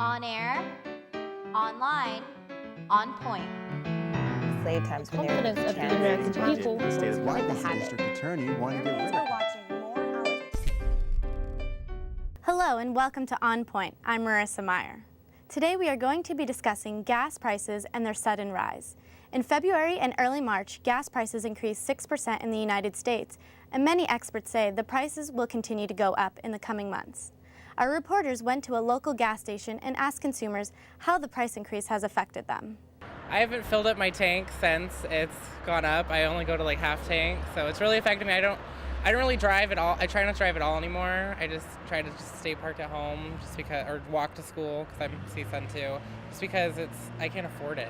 On air, online, on point. Slave times when Confidence of the American people. Why does the district attorney want to get rid of it? Hello and welcome to On Point. I'm Marissa Meyer. Today we are going to be discussing gas prices and their sudden rise. In February and early March, gas prices increased 6% in the United States, and many experts say the prices will continue to go up in the coming months. Our reporters went to a local gas station and asked consumers how the price increase has affected them. I haven't filled up my tank since it's gone up. I only go to like half tank, so it's really affected me. I don't really drive at all. I try not to drive at all anymore. I just try to stay parked at home, just because, or walk to school because I'm CSUN too. Just because I can't afford it.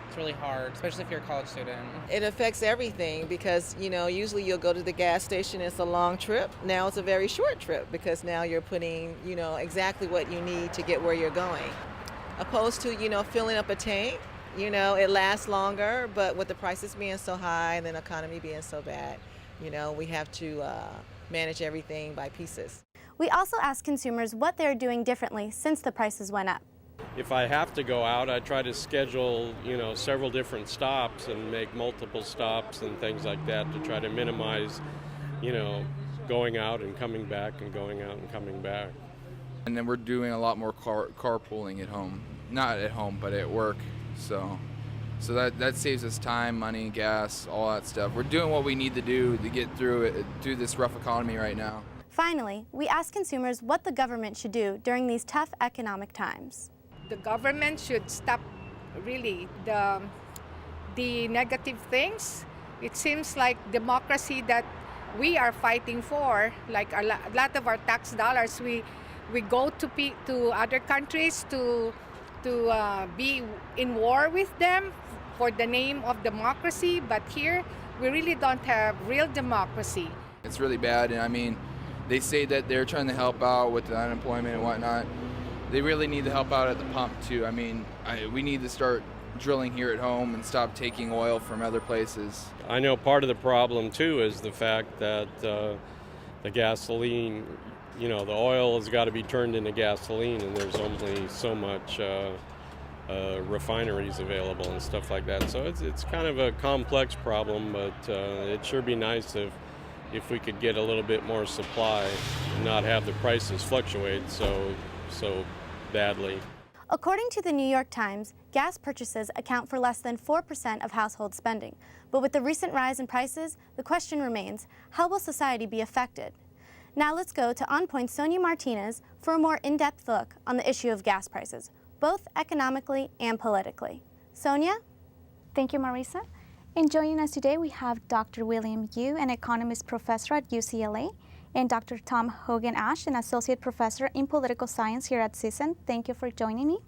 It's really hard, especially if you're a college student. It affects everything because, usually you'll go to the gas station, it's a long trip. Now it's a very short trip because now you're putting, exactly what you need to get where you're going. Opposed to, filling up a tank, it lasts longer, but with the prices being so high and then the economy being so bad, we have to manage everything by pieces. We also asked consumers what they're doing differently since the prices went up. If I have to go out, I try to schedule, several different stops and make multiple stops and things like that to try to minimize, going out and coming back and going out and coming back. And then we're doing a lot more carpooling at home. Not at home, but at work. So that saves us time, money, gas, all that stuff. We're doing what we need to do to get through this rough economy right now. Finally, we asked consumers what the government should do during these tough economic times. The government should stop really the negative things. It seems like democracy that we are fighting for, like a lot of our tax dollars, we go to other countries to be in war with them for the name of democracy, but here we really don't have real democracy. It's really bad, and they say that they're trying to help out with the unemployment and whatnot. They really need to help out at the pump too. We need to start drilling here at home and stop taking oil from other places. I know part of the problem too is the fact that the gasoline, the oil has got to be turned into gasoline, and there's only so much refineries available and stuff like that. So it's kind of a complex problem, but it'd sure be nice if we could get a little bit more supply and not have the prices fluctuate so badly. According to the New York Times, gas purchases account for less than 4% of household spending. But with the recent rise in prices, the question remains, how will society be affected? Now let's go to On Point's Sonia Martinez for a more in-depth look on the issue of gas prices, both economically and politically. Sonia? Thank you, Marissa. And joining us today, we have Dr. William Yu, an economist professor at UCLA, and Dr. Tom Hogen-Esch, an associate professor in political science here at CSUN. Thank you for joining me.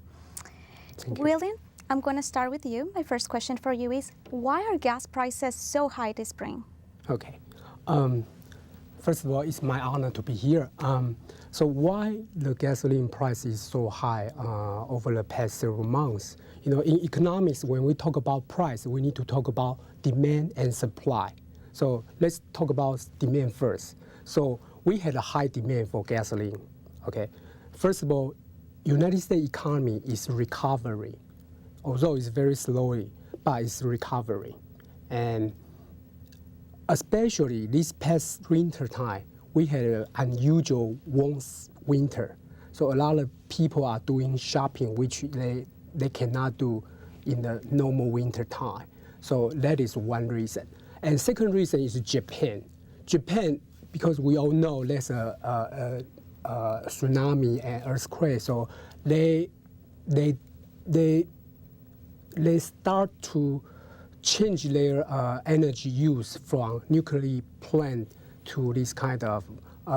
Thank you. William, I'm going to start with you. My first question for you is, why are gas prices so high this spring? Okay. First of all, it's my honor to be here. So why the gasoline price is so high over the past several months? In economics, when we talk about price, we need to talk about demand and supply. So let's talk about demand first. So we had a high demand for gasoline. Okay. First of all, United States economy is recovering, although it's very slowly, but it's recovering. And especially this past winter time, we had an unusual warm winter. So a lot of people are doing shopping, which they cannot do in the normal winter time. So that is one reason. And second reason is Japan. Japan, because we all know there's a tsunami and earthquake, so they start to change their energy use from nuclear plant to this kind of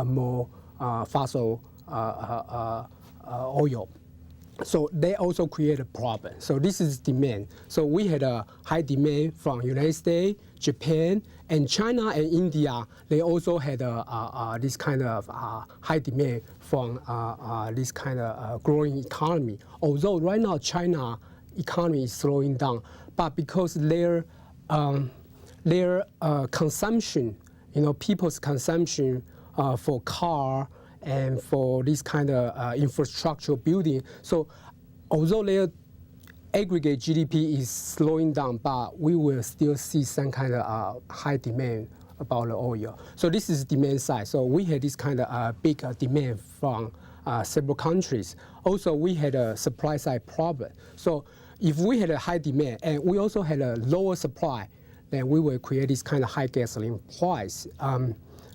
more fossil oil. So they also create a problem. So this is demand. So we had a high demand from United States, Japan, and China and India. They also had this kind of high demand from this kind of growing economy. Although right now China economy is slowing down, but because their consumption, people's consumption for car and for this kind of infrastructure building. So although their aggregate GDP is slowing down, but we will still see some kind of high demand about the oil. So this is demand side. So we had this kind of big demand from several countries. Also, we had a supply side problem. So if we had a high demand and we also had a lower supply, then we will create this kind of high gasoline price.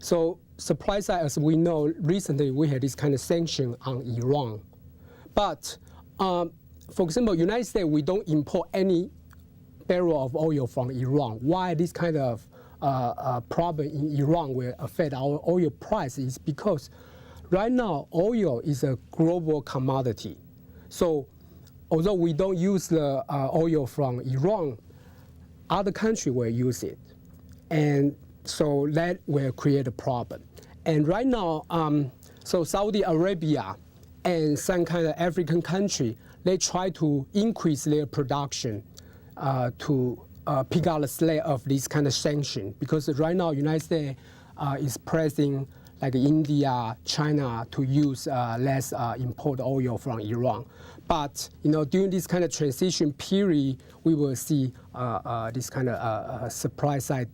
So supply side, as we know, recently we had this kind of sanction on Iran. But for example, United States, we don't import any barrel of oil from Iran. Why this kind of problem in Iran will affect our oil price is because right now oil is a global commodity. So although we don't use the oil from Iran, other countries will use it. And so that will create a problem. And right now, so Saudi Arabia and some kind of African country, they try to increase their production to pick out the slack of this kind of sanction. Because right now, United States is pressing like India, China to use less import oil from Iran. But during this kind of transition period, we will see this kind of supply side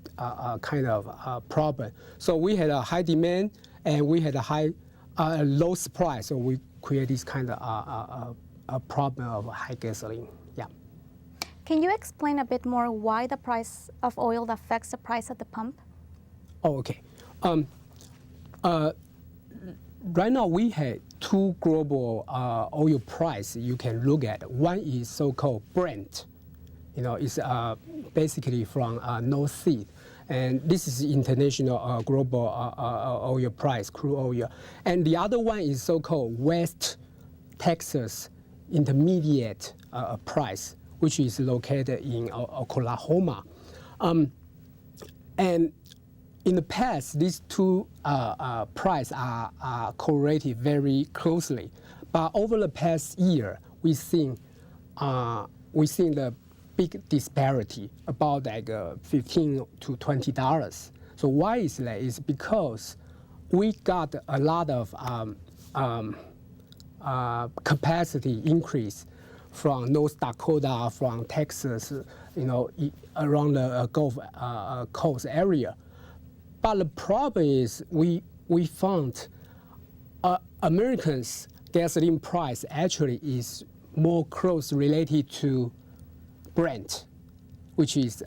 kind of problem. So we had a high demand and we had a low supply. So we create this kind of a problem of high gasoline. Yeah. Can you explain a bit more why the price of oil affects the price at the pump? Oh, okay. Right now we had two global oil price you can look at. One is so-called Brent. It's basically from North Sea. And this is international global oil price, crude oil. And the other one is so-called West Texas Intermediate price, which is located in Oklahoma. And in the past, these two prices are correlated very closely. But over the past year, we've seen the big disparity, about like $15 to $20. So why is that? It's because we got a lot of capacity increase from North Dakota, from Texas, around the Gulf Coast area. But the problem is we found Americans' gasoline price actually is more close related to Brent, which is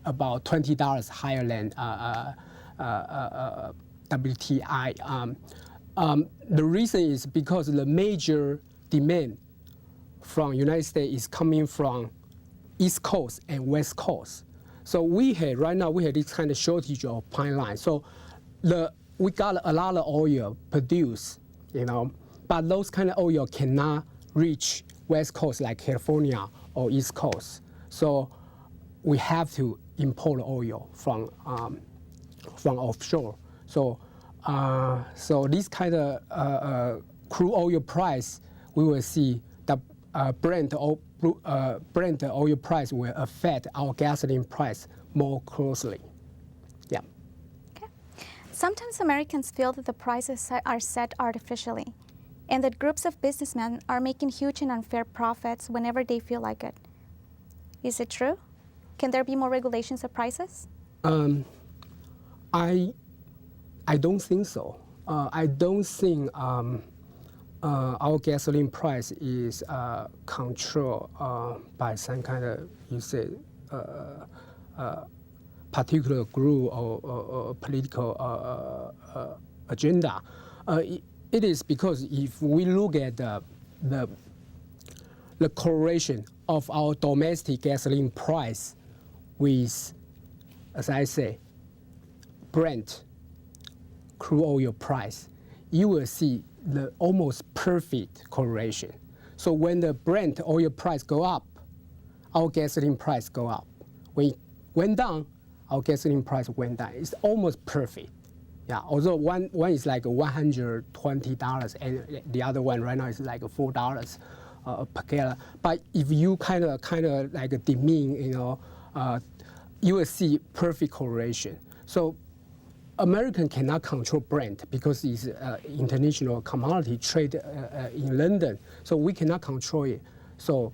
about $20 higher than WTI. The reason is because the major demand from United States is coming from East Coast and West Coast. So right now we have this kind of shortage of pipeline. So we got a lot of oil produced, but those kind of oil cannot reach West Coast like California or East Coast. So we have to import oil from offshore. So this kind of crude oil price, we will see the Brent oil price will affect our gasoline price more closely. Yeah. Okay. Sometimes Americans feel that the prices are set artificially, and that groups of businessmen are making huge and unfair profits whenever they feel like it. Is it true? Can there be more regulations of prices? I don't think so. I don't think our gasoline price is controlled by some kind of, particular group or political agenda. It is because if we look at the correlation of our domestic gasoline price with, as I say, Brent crude oil price, you will see the almost perfect correlation. So when the Brent oil price go up, our gasoline price go up. When it went down, our gasoline price went down. It's almost perfect. Yeah, although one is like $120 and the other one right now is like $4 per gallon. But if you kind of like demean, you will see perfect correlation. So American cannot control Brent because it's international commodity trade in London, so we cannot control it. So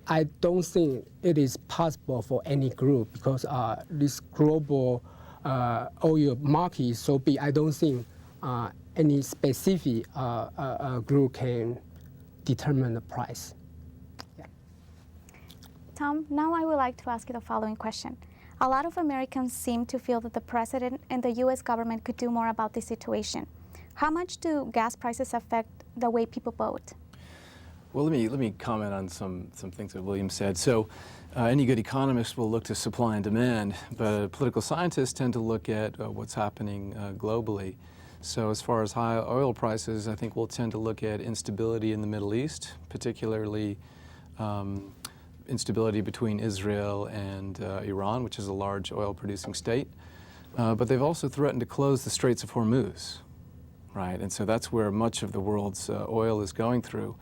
I don't think it is possible for any group because this global oil market is so big. I don't think any specific group can determine the price. Yeah. Tom, now I would like to ask you the following question. A lot of Americans seem to feel that the president and the U.S. government could do more about this situation. How much do gas prices affect the way people vote? Well, let me comment on some things that William said. So any good economist will look to supply and demand, but political scientists tend to look at what's happening globally. So as far as high oil prices, I think we'll tend to look at instability in the Middle East, particularly instability between Israel and Iran, which is a large oil-producing state. But they've also threatened to close the Straits of Hormuz, right? And so that's where much of the world's oil is going through.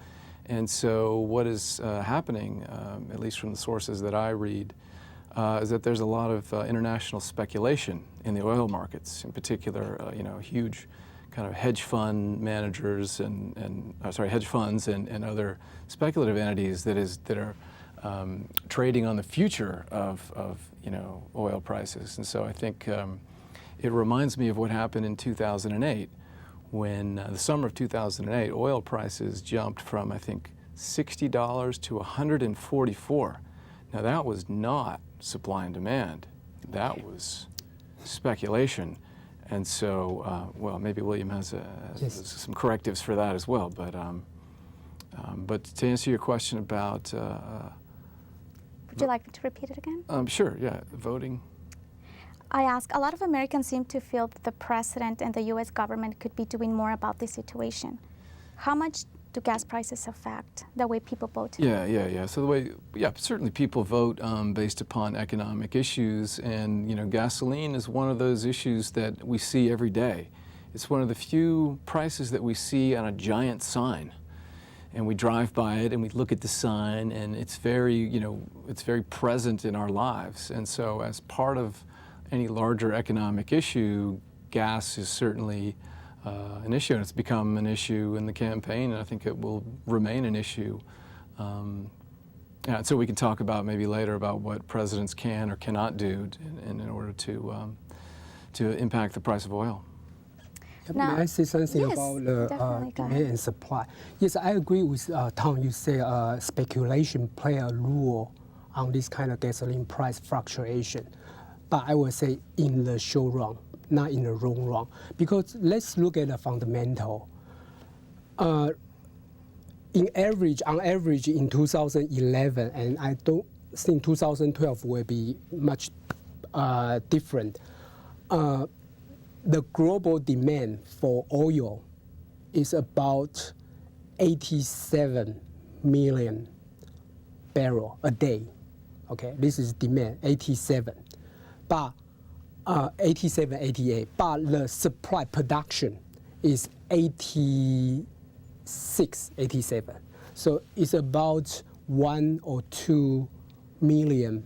And so what is happening, at least from the sources that I read, is that there's a lot of international speculation in the oil markets, in particular, huge kind of hedge fund managers and hedge funds and other speculative entities that are trading on the future of oil prices. And so I think it reminds me of what happened in 2008 when the summer of 2008, oil prices jumped from, I think, $60 to $144. Now that was not supply and demand. That was speculation. And so, well, maybe William has some correctives for that as well. But to answer your question about... Would you like me to repeat it again? Sure, yeah, voting. I ask, a lot of Americans seem to feel that the president and the U.S. government could be doing more about this situation. How much do gas prices affect the way people vote? Yeah. So certainly people vote based upon economic issues, and gasoline is one of those issues that we see every day. It's one of the few prices that we see on a giant sign, and we drive by it and we look at the sign, and it's very present in our lives. And so, as part of any larger economic issue, gas is certainly an issue, and it's become an issue in the campaign, and I think it will remain an issue. So we can talk about maybe later about what presidents can or cannot do in order to impact the price of oil. Now, may I say something about the demand and supply? Yes, I agree with Tom. You say speculation play a role on this kind of gasoline price fluctuation. But I would say in the short run, not in the long run. Because let's look at the fundamental. On average in 2011, and I don't think 2012 will be much different, the global demand for oil is about 87 million barrels a day. Okay, this is demand, 87. But 87, 88. But the supply production is 86, 87. So it's about 1 or 2 million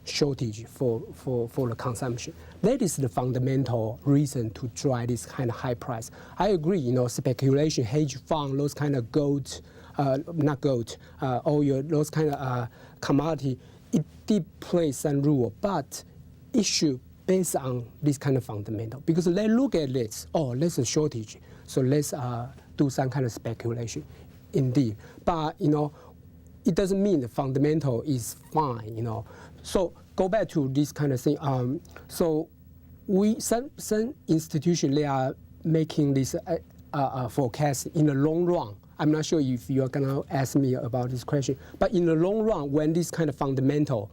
shortage for the consumption. That is the fundamental reason to drive this kind of high price. I agree, speculation, hedge fund, those kind of oil, those kind of commodity, it did play some role, but issue based on this kind of fundamental. Because they look at this, there's a shortage, so let's do some kind of speculation, indeed. But, it doesn't mean the fundamental is fine, So go back to this kind of thing. So some institutions, they are making this forecast in the long run. I'm not sure if you're going to ask me about this question, but in the long run, when this kind of fundamental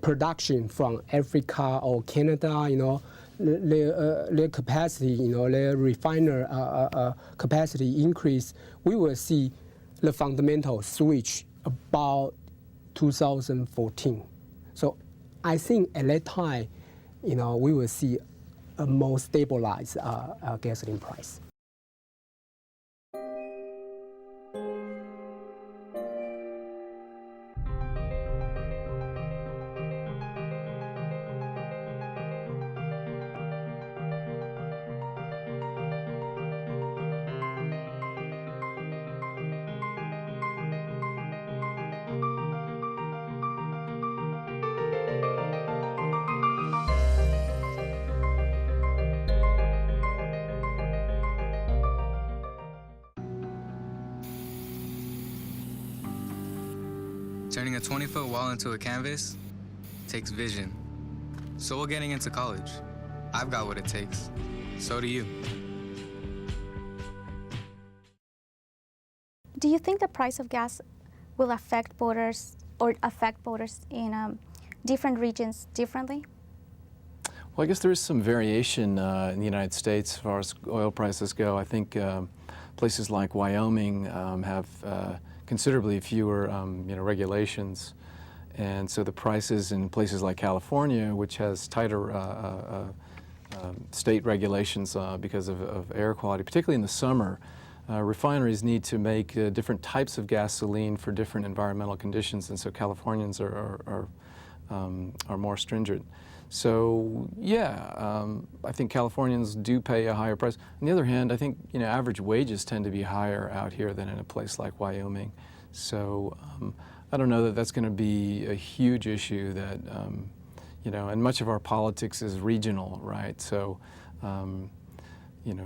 production from Africa or Canada, their capacity, their refiner capacity increase, we will see the fundamental switch about 2014. So I think at that time, we will see a more stabilized gasoline price. Turning a 20-foot wall into a canvas takes vision. So will getting into college. I've got what it takes. So do you. Do you think the price of gas will affect voters in different regions differently? Well, I guess there is some variation in the United States as far as oil prices go. I think places like Wyoming have considerably fewer regulations, and so the prices in places like California, which has tighter state regulations because of air quality, particularly in the summer, refineries need to make different types of gasoline for different environmental conditions, and so Californians are more stringent. So yeah, I think Californians do pay a higher price. On the other hand, I think average wages tend to be higher out here than in a place like Wyoming. So I don't know that that's going to be a huge issue. That and much of our politics is regional, right? So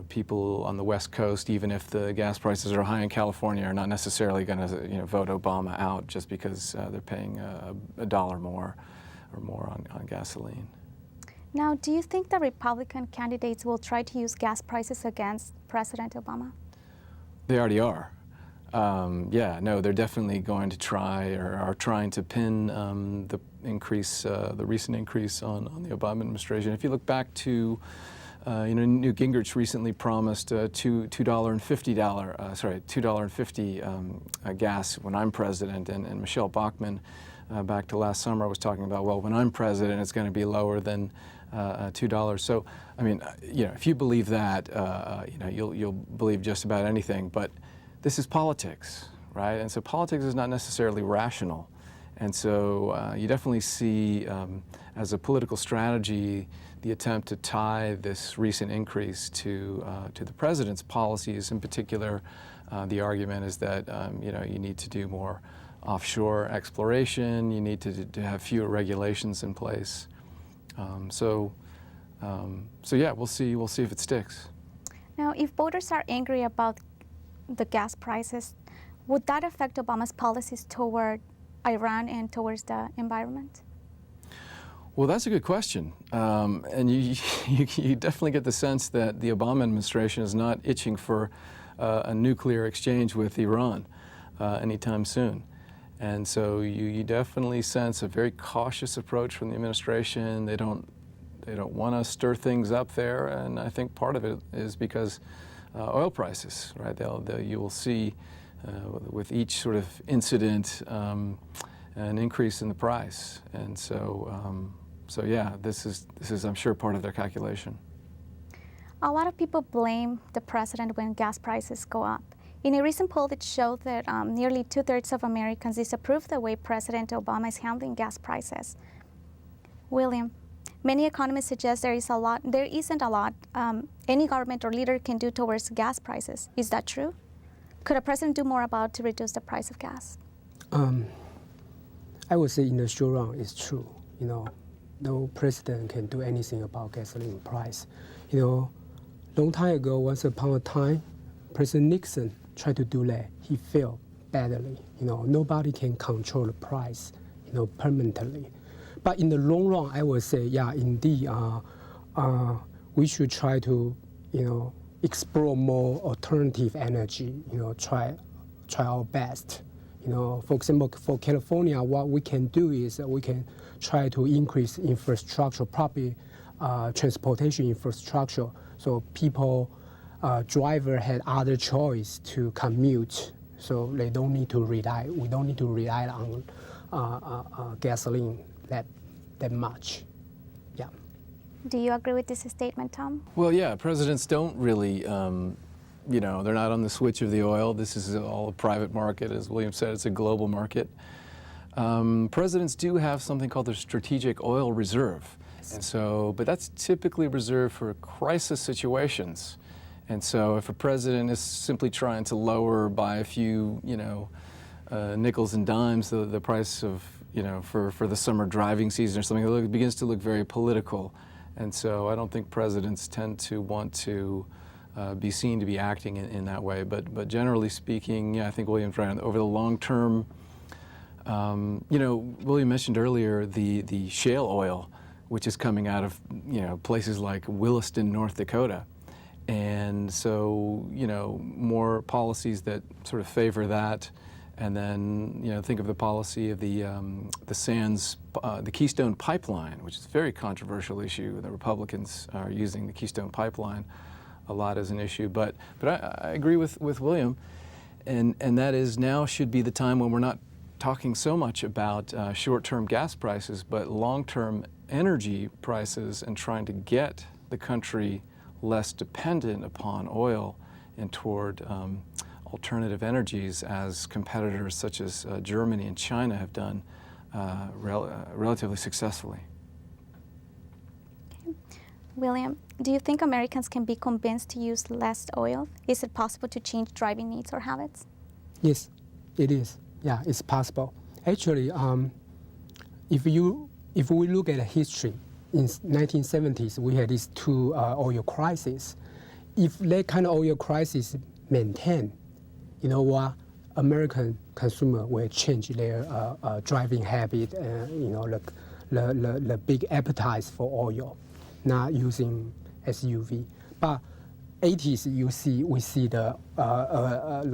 people on the West Coast, even if the gas prices are high in California, are not necessarily going to vote Obama out just because they're paying $1 more or more on gasoline. Now, do you think the Republican candidates will try to use gas prices against President Obama? They already are. Yeah, no, they're definitely going to try or are trying to pin the recent increase on the Obama administration. If you look back to Newt Gingrich recently promised $2.50 gas when I'm president, and Michelle Bachmann back to last summer was talking about, well, when I'm president, it's going to be lower than $2. So, I mean, if you believe that, you'll believe just about anything. But this is politics, right? And so politics is not necessarily rational. And so you definitely see, as a political strategy, the attempt to tie this recent increase to the president's policies. In particular, the argument is that you need to do more offshore exploration. You need to have fewer regulations in place. So yeah, we'll see if it sticks. Now, if voters are angry about the gas prices, would that affect Obama's policies toward Iran and towards the environment? Well, that's a good question. And you definitely get the sense that the Obama administration is not itching for a nuclear exchange with Iran anytime soon. And so you definitely sense a very cautious approach from the administration. They don't want to stir things up there, and I think part of it is because oil prices, right? You will see with each sort of incident an increase in the price, and so yeah, this is I'm sure part of their calculation. A lot of people blame the president when gas prices go up. In a recent poll, it showed that nearly 2/3 of Americans disapprove the way President Obama is handling gas prices. William, many economists suggest there isn't a lot any government or leader can do towards gas prices. Is that true? Could a president do more to reduce the price of gas? I would say in the short run, it's true. No president can do anything about gasoline price. Long time ago, once upon a time, President Nixon tried to do that. He failed badly. Nobody can control the price, permanently. But in the long run, I would say, yeah, indeed, we should try to, explore more alternative energy. Try our best. For example, for California, what we can do is we can try to increase infrastructure, probably transportation infrastructure, so people, driver had other choice to commute, so we don't need to rely on gasoline that much. Yeah. Do you agree with this statement, Tom? Well, yeah, presidents don't really, they're not on the switch of the oil. This is all a private market. As William said, it's a global market. Presidents do have something called the strategic oil reserve. And so, but that's typically reserved for crisis situations. And so if a president is simply trying to lower by a few, nickels and dimes the price of, for the summer driving season or something, it begins to look very political. And so I don't think presidents tend to want to be seen to be acting in that way. But generally speaking, yeah, I think William's right. Over the long term, You know, William mentioned earlier the shale oil, which is coming out of, you know, places like Williston, North Dakota. And so, you know, more policies that sort of favor that. And then, you know, think of the policy of the sands, the Keystone Pipeline, which is a very controversial issue. The Republicans are using the Keystone Pipeline a lot as an issue. But I agree with William, and that is now should be the time when we're not talking so much about short-term gas prices, but long-term energy prices, and trying to get the country less dependent upon oil and toward alternative energies, as competitors such as Germany and China have done relatively successfully. Okay. William, do you think Americans can be convinced to use less oil? Is it possible to change driving needs or habits? Yes, it is. Yeah, it's possible. Actually, if we look at history, in 1970s we had these two oil crises. If that kind of oil crisis maintained, you know what, American consumer will change their driving habit and, you know, the big appetite for oil, not using SUV. But 80s, we see the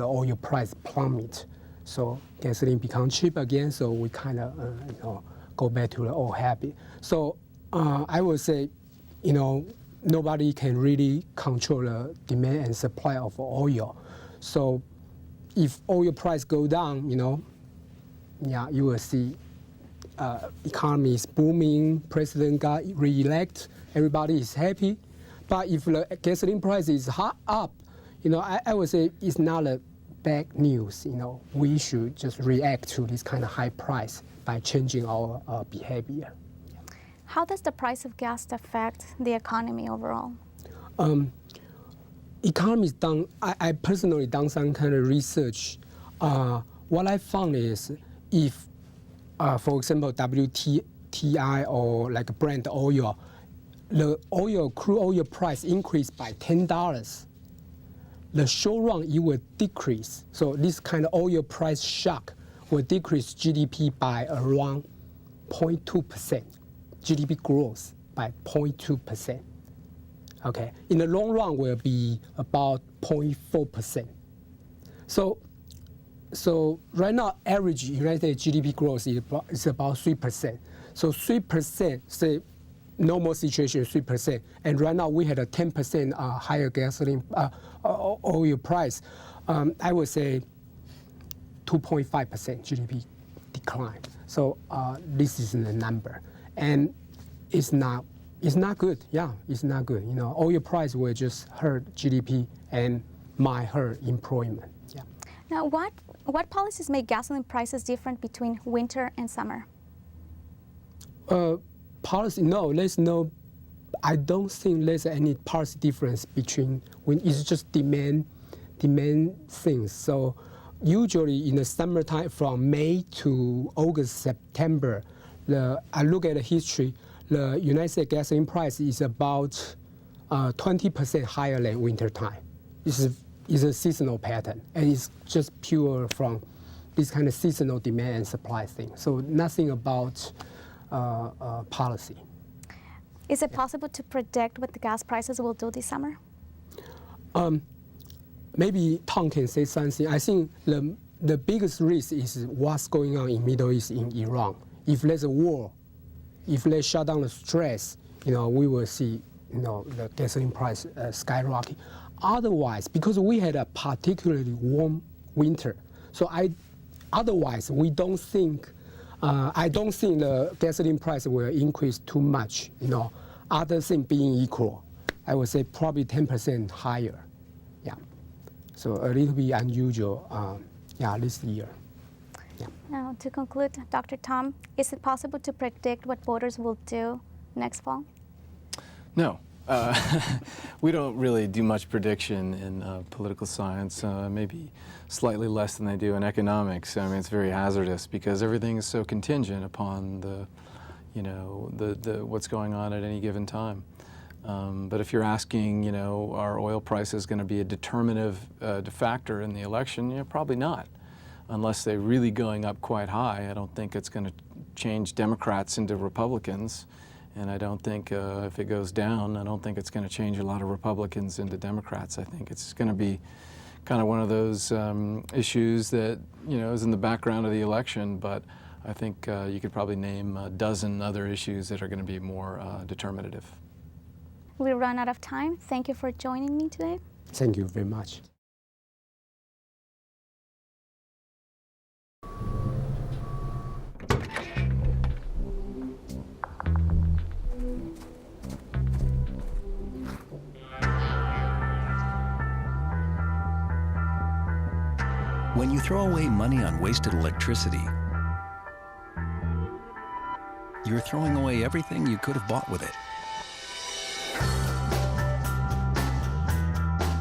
oil price plummet. So gasoline becomes cheap again. So we kind of you know, go back to the old habit. So I would say, you know, nobody can really control the demand and supply of oil. So if oil price go down, you know, yeah, you will see economy is booming. President got re-elected. Everybody is happy. But if the gasoline price is up, you know, I would say it's not a bad news. You know, we should just react to this kind of high price by changing our behavior. How does the price of gas affect the economy overall? Economies done. I personally done some kind of research. What I found is, if, for example, WTI or like Brent oil, the crude oil price increased by $10. The short run, it will decrease. So this kind of oil price shock will decrease GDP by around 0.2%. GDP growth by 0.2%. Okay. In the long run, will be about 0.4%. So right now, average United States GDP growth is about 3%. So 3%, say, normal situation, 3%. And right now, we had a 10% higher gasoline oil price. I would say 2.5% GDP decline. So this is the number, and it's not good. Yeah, it's not good. You know, oil price will just hurt GDP and might hurt employment. Yeah. Now, what policies make gasoline prices different between winter and summer? Policy? No, there's no. I don't think there's any policy difference between when it's just demand things. So usually in the summertime, from May to August, September, I look at the history. The United States gasoline price is about 20% higher than winter time. It's a seasonal pattern, and it's just pure from this kind of seasonal demand and supply thing. So nothing about policy. Is it possible to predict what the gas prices will do this summer? Maybe Tom can say something. I think the biggest risk is what's going on in Middle East, in Iran. If there's a war, if they shut down the stress, you know, we will see, you know, the gasoline price skyrocket. Otherwise, because we had a particularly warm winter, so otherwise we don't think. I don't think the gasoline price will increase too much. You know, other things being equal, I would say probably 10% higher. Yeah, so a little bit unusual. Yeah, this year. Yeah. Now, to conclude, Dr. Tom, is it possible to predict what voters will do next fall? No. We don't really do much prediction in political science, maybe slightly less than they do in economics. I mean, it's very hazardous because everything is so contingent upon the what's going on at any given time. But if you're asking, you know, are oil prices going to be a determinative factor in the election? You know, probably not. unless they're really going up quite high, I don't think it's going to change Democrats into Republicans. And I don't think if it goes down, I don't think it's going to change a lot of Republicans into Democrats. I think it's going to be kind of one of those issues that, you know, is in the background of the election, but I think you could probably name a dozen other issues that are going to be more determinative. We run out of time. Thank you for joining me today. Thank you very much. When you throw away money on wasted electricity, you're throwing away everything you could have bought with it.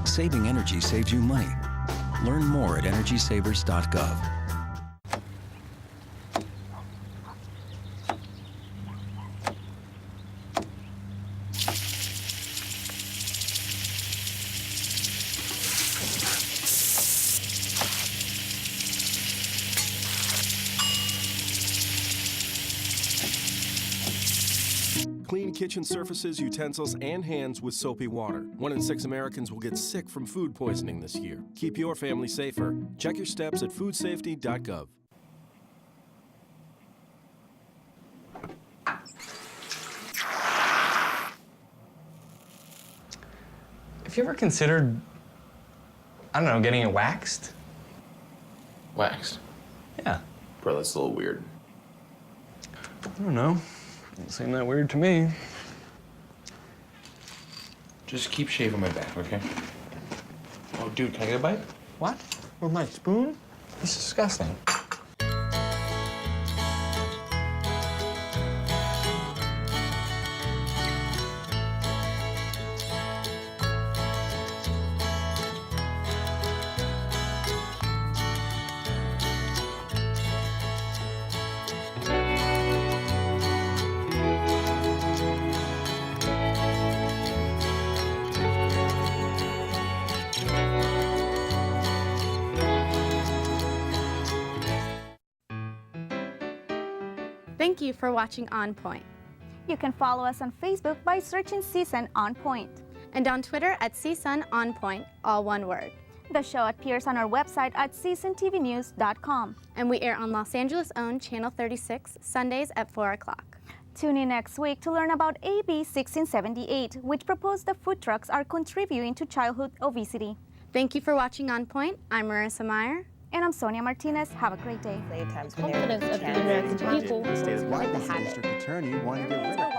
Saving energy saves you money. Learn more at energysavers.gov. Clean kitchen surfaces, utensils, and hands with soapy water. 1 in 6 Americans will get sick from food poisoning this year. Keep your family safer. Check your steps at foodsafety.gov. Have you ever considered, I don't know, getting it waxed? Waxed? Yeah. Bro, that's a little weird. I don't know. Doesn't seem that weird to me. Just keep shaving my back, okay? Oh, dude, can I get a bite? What? With my spoon? It's disgusting. Thank you for watching On Point. You can follow us on Facebook by searching CSUN On Point. And on Twitter at CSUN On Point, all one word. The show appears on our website at CSUNTVnews.com. And we air on Los Angeles' own Channel 36, Sundays at 4 o'clock. Tune in next week to learn about AB 1678, which proposed that food trucks are contributing to childhood obesity. Thank you for watching On Point. I'm Marissa Meyer. And I'm Sonia Martinez. Have a great day. Confidence of the American people. Why does the district attorney want to get rid of